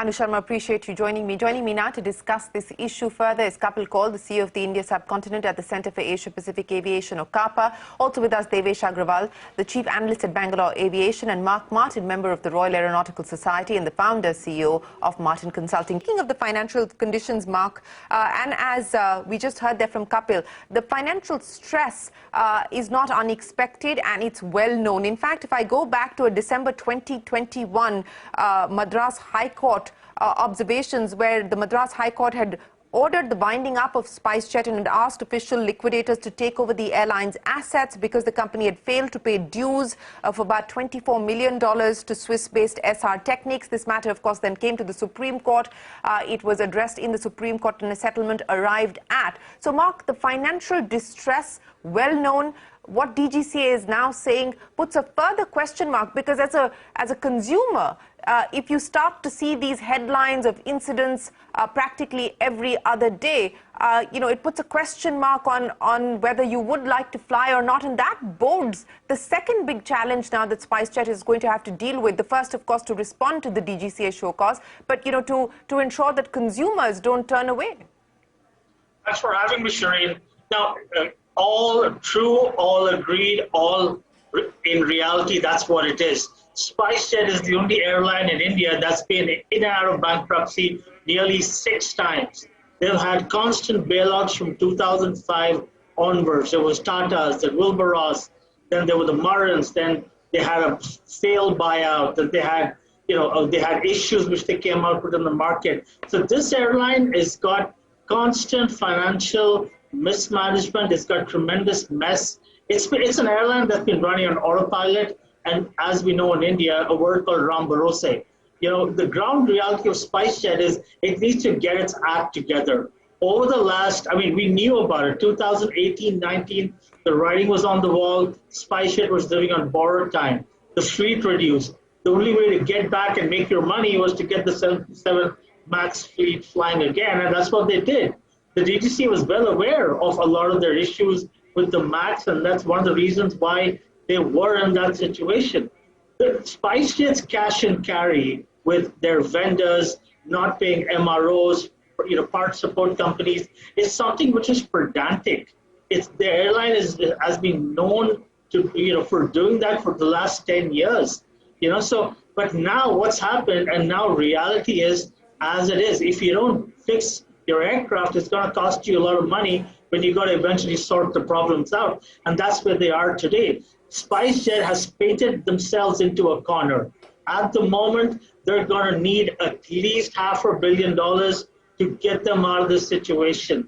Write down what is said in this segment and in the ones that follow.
Bhanu Sharma, appreciate you joining me. Joining me now to discuss this issue further is Kapil Kaul, the CEO of the India Subcontinent at the Centre for Asia Pacific Aviation, or CAPA. Also with us, Devesh Agrawal, the Chief Analyst at Bangalore Aviation, and Mark Martin, member of the Royal Aeronautical Society and the founder CEO of Martin Consulting. Speaking of the financial conditions, Mark, and as we just heard there from Kapil, the financial stress is not unexpected and it's well known. In fact, if I go back to a December 2021 Madras High Court observations, where the Madras High Court had ordered the winding up of SpiceJet and had asked official liquidators to take over the airline's assets because the company had failed to pay dues of about $24 million to Swiss-based SR Technics. This matter, of course, then came to the Supreme Court. It was addressed in the Supreme Court and a settlement arrived at. So, Mark, the financial distress, well known. What DGCA is now saying puts a further question mark, because as a consumer, if you start to see these headlines of incidents practically every other day, it puts a question mark on whether you would like to fly or not. And that bodes the second big challenge now that SpiceJet is going to have to deal with. The first, of course, to respond to the DGCA show cause, but, to ensure that consumers don't turn away. Thanks for having me, Shereen. Now, all true, all agreed, all in reality, that's what it is. SpiceJet is the only airline in India that's been in and out of bankruptcy nearly 6 times. They've had constant bailouts from 2005 onwards. There was Tata's, the Wilbur's, then there were the Murrans, then they had a failed buyout, that they had, they had issues which they came out with in the market. So this airline has got constant financial mismanagement. It's got tremendous mess. It's an airline that's been running on autopilot, and as we know in India, a word called Ram Bharose. The ground reality of SpiceJet is it needs to get its act together. Over the last, we knew about it, 2018, 19, the writing was on the wall. SpiceJet was living on borrowed time. The fleet reduced. The only way to get back and make your money was to get the 737 MAX fleet flying again, and that's what they did. The DGCA was well aware of a lot of their issues with the MAX, and that's one of the reasons why they were in that situation. The SpiceJet's cash and carry with their vendors not paying MROs, part support companies, is something which is pedantic. The airline has been known to, for doing that for the last 10 years. But now what's happened, and now reality is as it is. If you don't fix your aircraft, it's going to cost you a lot of money when you got to eventually sort the problems out. And that's where they are today. SpiceJet has painted themselves into a corner. At the moment, they're going to need at least $500 million to get them out of this situation.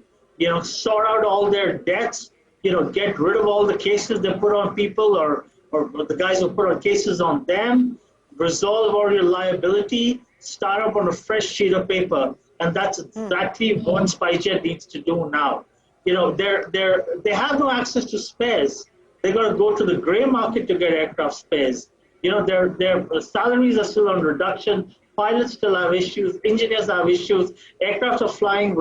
Sort out all their debts, get rid of all the cases they put on people or the guys who put on cases on them, resolve all your liability, start up on a fresh sheet of paper. And that's exactly what SpiceJet needs to do now. They have no access to spares. They're going to go to the gray market to get aircraft spares. Their salaries are still on reduction. Pilots still have issues. Engineers have issues. Aircraft are flying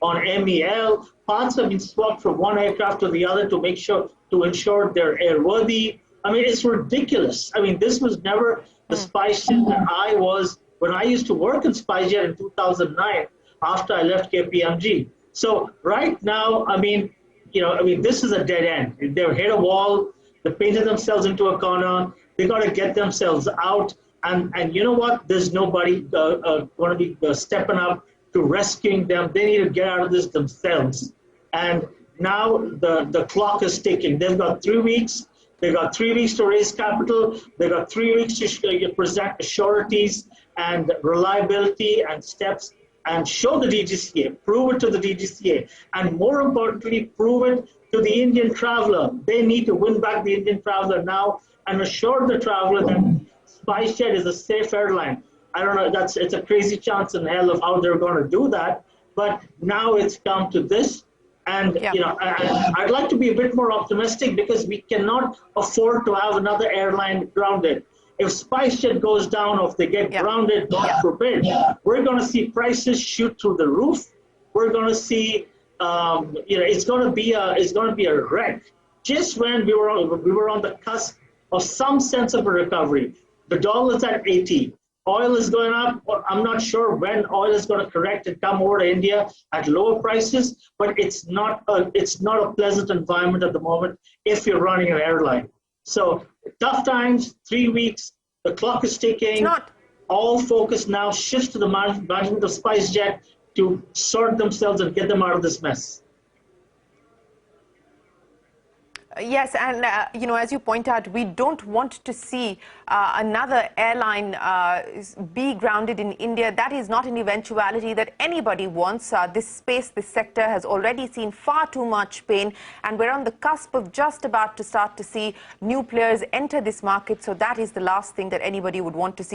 on MEL. Parts have been swapped from one aircraft to the other to ensure they're airworthy. It's ridiculous. This was never the SpiceJet that I was when I used to work in SpiceJet in 2009 after I left KPMG. So right now, this is a dead end. They've hit a wall. They painted themselves into a corner. They got to get themselves out. And you know what? There's nobody going to be stepping up to rescuing them. They need to get out of this themselves. And now the clock is ticking. They've got 3 weeks. They've got 3 weeks to raise capital. They've got 3 weeks to present sureties and reliability and steps and show the DGCA, prove it to the DGCA, and more importantly, prove it to the Indian traveler. They need to win back the Indian traveler now and assure the traveler that SpiceJet is a safe airline. I don't know, it's a crazy chance in hell of how they're going to do that, but now it's come to this. And, I'd like to be a bit more optimistic, because we cannot afford to have another airline grounded. If SpiceJet goes down, or if they get grounded, God forbid, we're going to see prices shoot through the roof. We're going to see, it's going to be a wreck. Just when we were on the cusp of some sense of a recovery, the dollar's at 80. oil is going up. I'm not sure when oil is going to correct and come over to India at lower prices, but it's not a pleasant environment at the moment if you're running an airline. So tough times, 3 weeks, the clock is ticking. All focus now shifts to the management of SpiceJet to sort themselves and get them out of this mess. Yes, and you know, as you point out, we don't want to see another airline be grounded in India. That is not an eventuality that anybody wants. This space, this sector has already seen far too much pain, and we're on the cusp of just about to start to see new players enter this market. So that is the last thing that anybody would want to see.